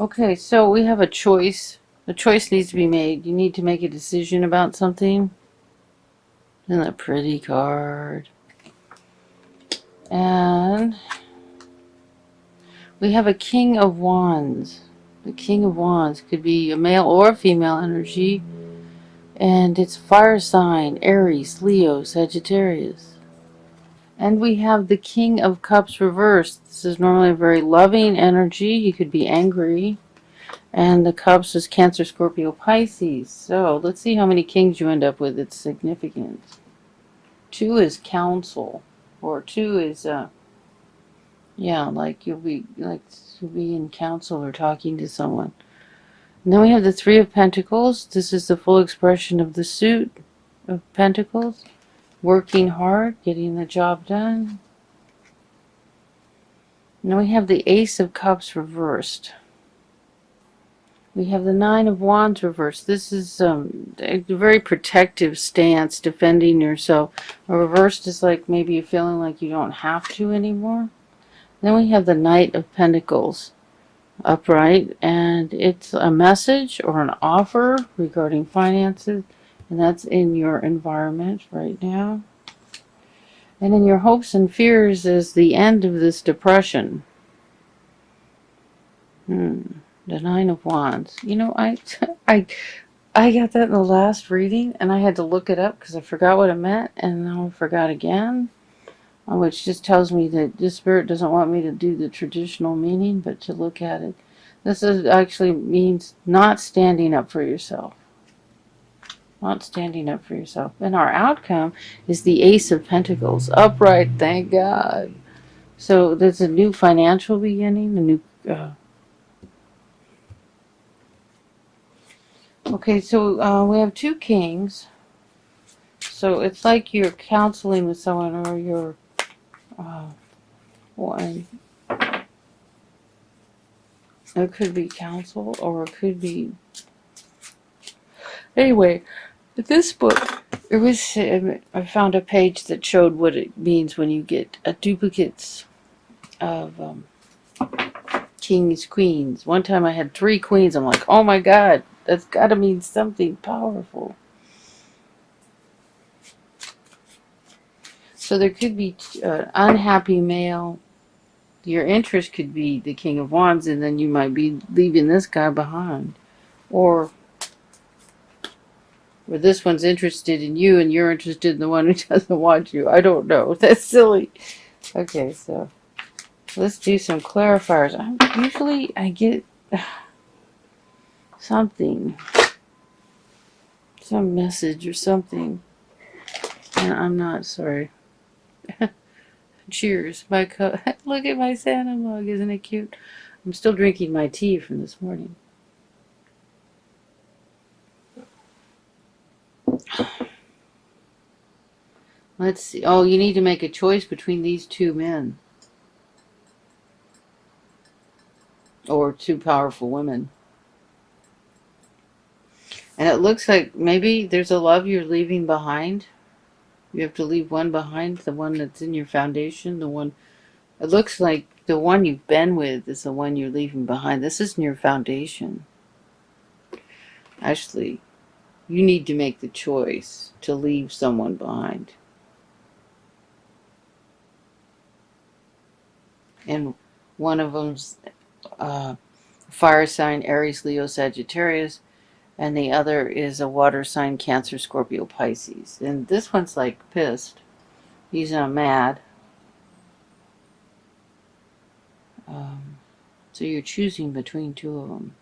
Okay, so we have a choice. A choice needs to be made. You need to make a decision about something. And a pretty card. And we have a King of Wands. The King of Wands could be a male or a female energy. And it's fire sign, Aries, Leo, Sagittarius. And we have the King of Cups reversed. This is normally a very loving energy. You could be angry. And the Cups is Cancer, Scorpio, Pisces. So let's see how many kings you end up with. It's significant. 2 is counsel. Or 2 is, yeah, like you'll be in counsel or talking to someone. And then we have the 3 of Pentacles. This is the full expression of the suit of Pentacles. Working hard, getting the job done. And then we have the Ace of Cups reversed. We have the 9 of Wands reversed. This is a very protective stance, defending yourself. A reversed is like maybe you're feeling like you don't have to anymore. Then we have the Knight of Pentacles upright, and it's a message or an offer regarding finances, and that's in your environment right now. And in your hopes and fears is the end of this depression. The 9 of Wands. You know, I got that in the last reading, and I had to look it up because I forgot what it meant, and now I forgot again, which just tells me that this spirit doesn't want me to do the traditional meaning, but to look at it. This is actually means not standing up for yourself. Not standing up for yourself. And our outcome is the Ace of Pentacles. Upright, thank God. So there's a new financial beginning, a new... Okay, so we have 2 kings. So it's like you're counseling with someone, or you're... one. It could be counsel, or it could be... Anyway, this book, it was... I found a page that showed what it means when you get duplicates of kings, queens. One time I had 3 queens. I'm like, oh my God, that's got to mean something powerful. So there could be unhappy male. Your interest could be the King of Wands, and then you might be leaving this guy behind. Or this one's interested in you, and you're interested in the one who doesn't want you. I don't know. That's silly. Okay, so let's do some clarifiers. Usually I get something. Some message or something. And I'm not sorry. Cheers. My cup. Look at my Santa mug. Isn't it cute? I'm still drinking my tea from this morning. Let's see. Oh, you need to make a choice between these 2 men. Or 2 powerful women. And it looks like maybe there's a love you're leaving behind. You have to leave one behind, the one that's in your foundation, the one... It looks like the one you've been with is the one you're leaving behind. This isn't your foundation. Actually, you need to make the choice to leave someone behind. And one of them's fire sign, Aries, Leo, Sagittarius. And the other is a water sign, Cancer, Scorpio, Pisces. And this one's like pissed. He's mad. So you're choosing between 2 of them.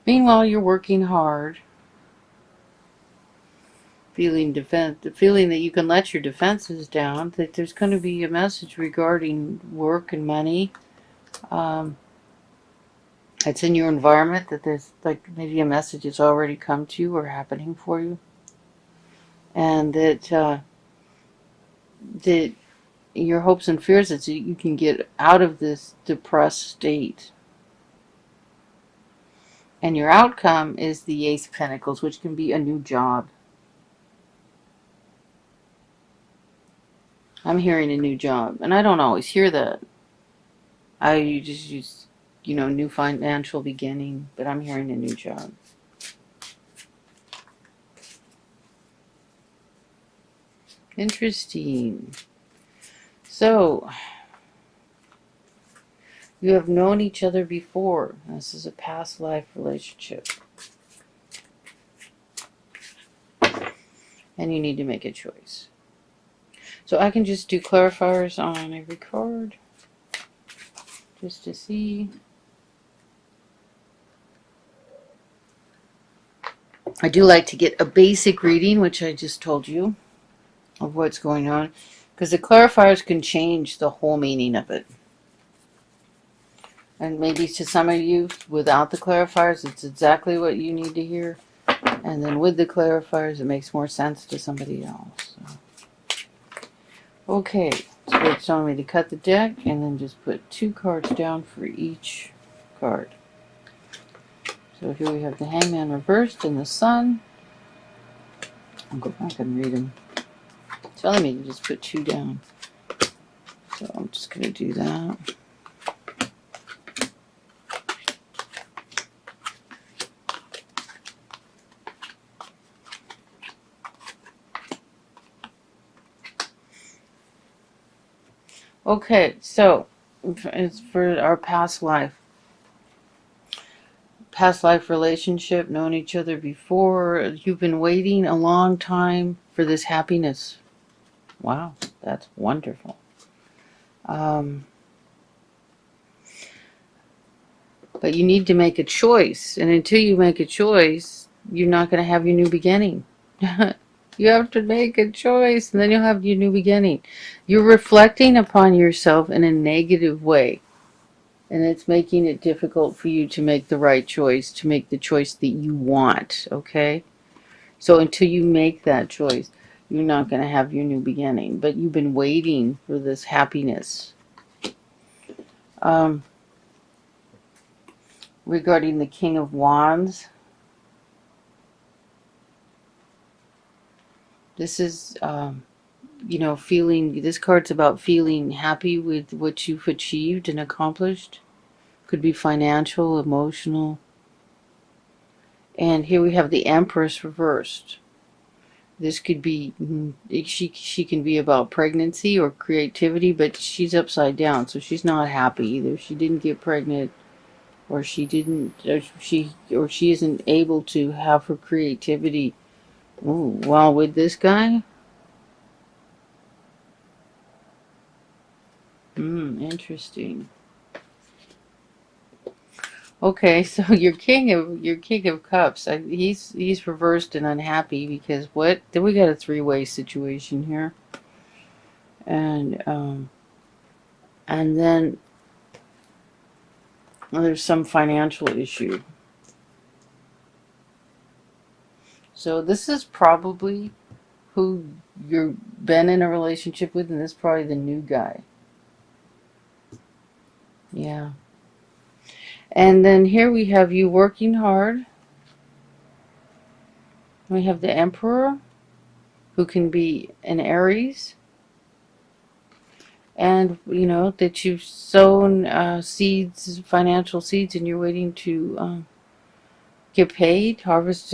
Meanwhile, you're working hard. Feeling that you can let your defenses down. That there's going to be a message regarding work and money. It's in your environment that there's like maybe a message that's already come to you or happening for you. And that your hopes and fears that you can get out of this depressed state. And your outcome is the Ace of Pentacles, which can be a new job. I'm hearing a new job, and I don't always hear that. I just you know, new financial beginning, but I'm hearing a new job. Interesting. So, you have known each other before. This is a past life relationship. And you need to make a choice. So I can just do clarifiers on every card. Just to see. I do like to get a basic reading, which I just told you, of what's going on. Because the clarifiers can change the whole meaning of it. And maybe to some of you, without the clarifiers, it's exactly what you need to hear. And then with the clarifiers, it makes more sense to somebody else. So. Okay, so it's telling me to cut the deck and then just put 2 cards down for each card. So here we have the Hangman reversed and the Sun. I'll go back and read them. It's telling me to just put 2 down. So I'm just going to do that. Okay, so it's for our past life. Past life relationship, known each other before. You've been waiting a long time for this happiness. Wow, that's wonderful. But you need to make a choice. And until you make a choice, you're not going to have your new beginning. You have to make a choice, and then you'll have your new beginning. You're reflecting upon yourself in a negative way. And it's making it difficult for you to make the right choice, to make the choice that you want, okay? So until you make that choice, you're not going to have your new beginning. But you've been waiting for this happiness. Regarding the King of Wands, this is, you know, feeling, this card's about feeling happy with what you've achieved and accomplished. Could be financial, emotional. And here we have the Empress reversed. This could be, she can be about pregnancy or creativity, but she's upside down, so she's not happy either. She didn't get pregnant, or she didn't, or she isn't able to have her creativity. Ooh, well, with this guy, interesting. Okay, so your King of Cups, he's reversed and unhappy because what? Then we got a 3-way situation here, and then there's some financial issue. So this is probably who you've been in a relationship with, and this is probably the new guy. Yeah. And then here we have you working hard. We have the Emperor, who can be an Aries. And, you know, that you've sown seeds, financial seeds, and you're waiting to get paid, harvest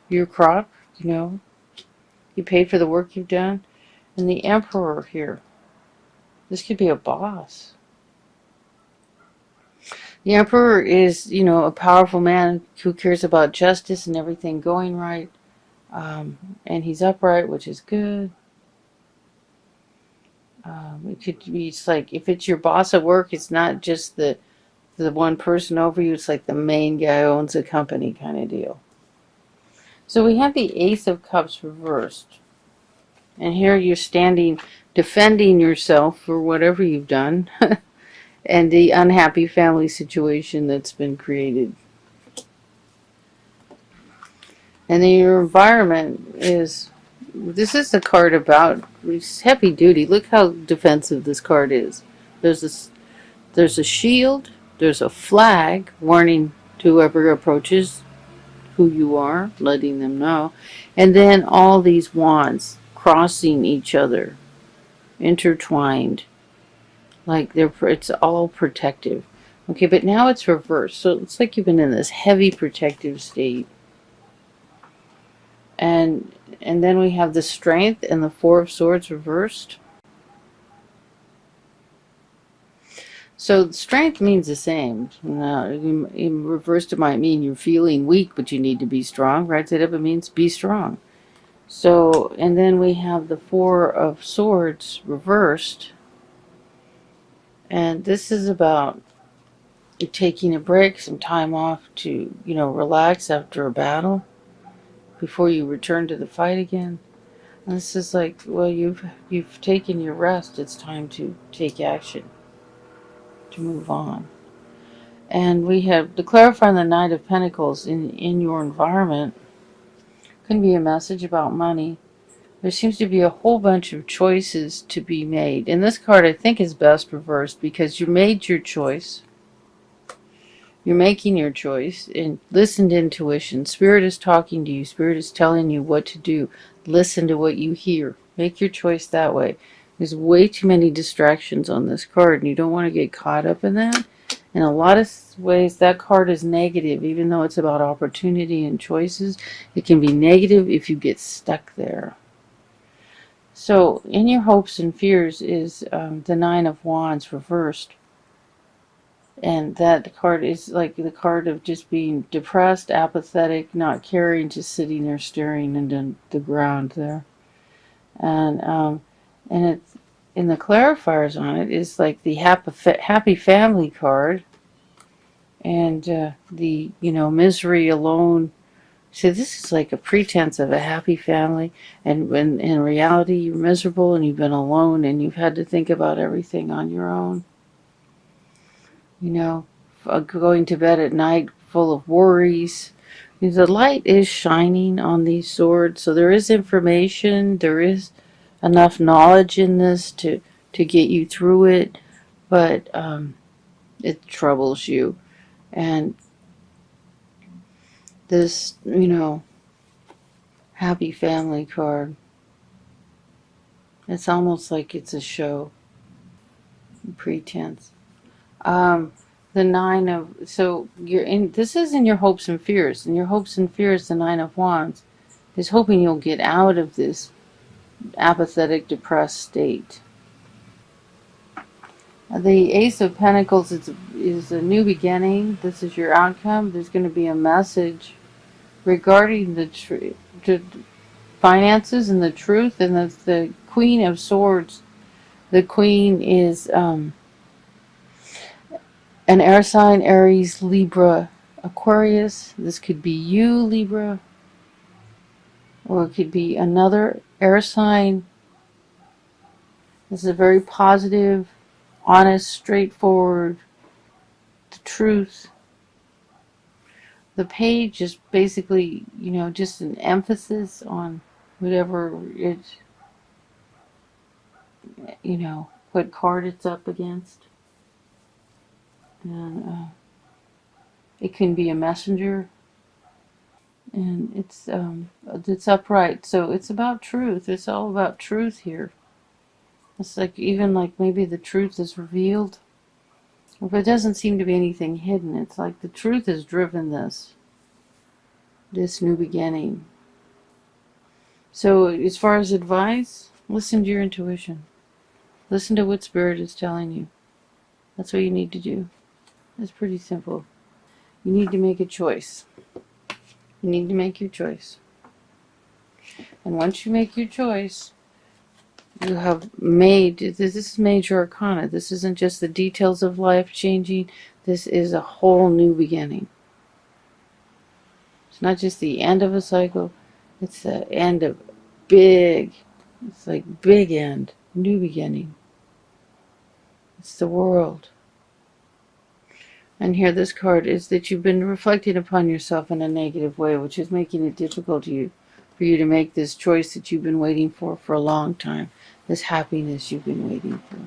your crop, you know. You paid for the work you've done. And the Emperor here. This could be a boss. The Emperor is, you know, a powerful man who cares about justice and everything going right. And he's upright, which is good. It could be, it's like, if it's your boss at work, it's not just the one person over you. It's like the main guy owns a company kind of deal. So we have the Ace of Cups reversed. And here you're standing, defending yourself for whatever you've done. And the unhappy family situation that's been created. And then your environment is, this is a card about, it's heavy duty. Look how defensive this card is. There's a shield, there's a flag warning to whoever approaches who you are, letting them know. And then all these wands crossing each other, intertwined. Like it's all protective. Okay, but now it's reversed. So it's like you've been in this heavy protective state. And then we have the Strength and the Four of Swords reversed. So strength means the same. Now, in reversed, it might mean you're feeling weak, but you need to be strong. Right side up, it means be strong. So, and then we have the Four of Swords reversed. And this is about taking a break, some time off to, relax after a battle before you return to the fight again. And this is like, well, you've taken your rest. It's time to take action, to move on. And we have to clarify the Knight of Pentacles in your environment. Can be a message about money. There seems to be a whole bunch of choices to be made. And this card, I think, is best reversed because you made your choice. You're making your choice. And listen to intuition. Spirit is talking to you. Spirit is telling you what to do. Listen to what you hear. Make your choice that way. There's way too many distractions on this card, and you don't want to get caught up in that. In a lot of ways, that card is negative, even though it's about opportunity and choices. It can be negative if you get stuck there. So, in your hopes and fears is the Nine of Wands reversed. And that card is like the card of just being depressed, apathetic, not caring, just sitting there staring into the ground there. And it's in the clarifiers on it is like the happy family card. And the, misery alone. So this is like a pretense of a happy family. And when in reality you're miserable and you've been alone and you've had to think about everything on your own. Going to bed at night full of worries. The light is shining on these swords. So there is information. There is enough knowledge in this to get you through it. But it troubles you. And this, happy family card, it's almost like it's a show, pretense. The Nine of, so this is in your hopes and fears. In your hopes and fears, the Nine of Wands is hoping you'll get out of this apathetic, depressed state. The Ace of Pentacles is a new beginning. This is your outcome. There's going to be a message regarding the finances and the truth. And the Queen of Swords. The Queen is an air sign: Aries, Libra, Aquarius. This could be you, Libra, or it could be another air sign. This is a very positive, honest, straightforward, the truth. The page is basically, just an emphasis on whatever it, what card it's up against. And it can be a messenger. And it's upright. So it's about truth. It's all about truth here. It's like, even like maybe the truth is revealed. If it doesn't seem to be anything hidden, it's like the truth has driven this new beginning. So as far as advice, listen to your intuition. Listen to what Spirit is telling you. That's what you need to do. It's pretty simple. You need to make a choice. You need to make your choice. And once you make your choice, you have made, this is major arcana. This isn't just the details of life changing. This is a whole new beginning. It's not just the end of a cycle. It's the end of it's like big end, new beginning. It's the world. And here this card is that you've been reflecting upon yourself in a negative way, which is making it difficult for you to make this choice that you've been waiting for a long time. This happiness you've been waiting for.